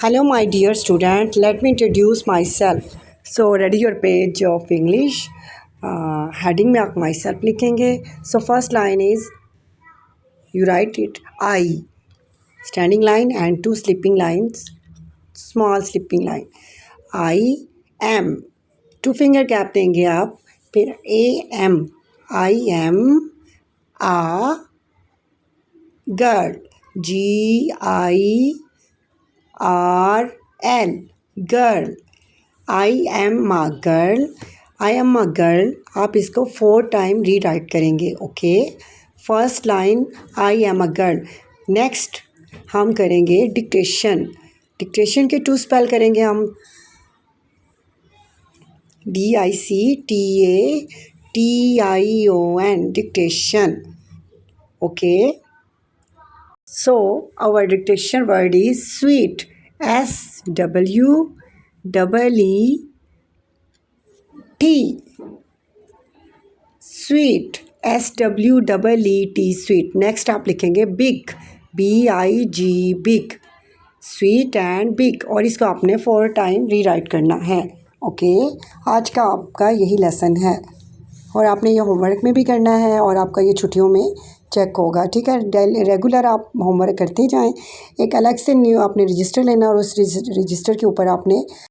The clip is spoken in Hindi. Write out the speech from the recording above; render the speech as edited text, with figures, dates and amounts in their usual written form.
Hello, my dear student. Let me introduce myself. So, ready your page of English. Heading में आप myself लिखेंगे. So, first line is you write it I. Standing line and two sleeping lines. Small sleeping line. I am. Two finger gap देंगे आप. फिर am. I am a girl. GIRL. Girl. I am a girl. I am a girl आप इसको 4 टाइम रीराइट करेंगे. Okay, first line I am a girl. Next हम करेंगे डिक्टेशन. डिक्टेशन के 2 स्पेल करेंगे हम. DICTATION dictation. Okay, so our dictation word is sweet. SWEET. sweet. SWEET. sweet. Next आप लिखेंगे big. BIG big. Sweet and big. और इसको आपने 4 टाइम रीराइट करना है. ओके, आज का आपका यही लेसन है और आपने ये होमवर्क में भी करना है और आपका ये छुट्टियों में चेक होगा. ठीक है, रेगुलर आप होमवर्क करते जाएं. एक अलग से न्यू आपने रजिस्टर लेना और उस रजिस्टर के ऊपर आपने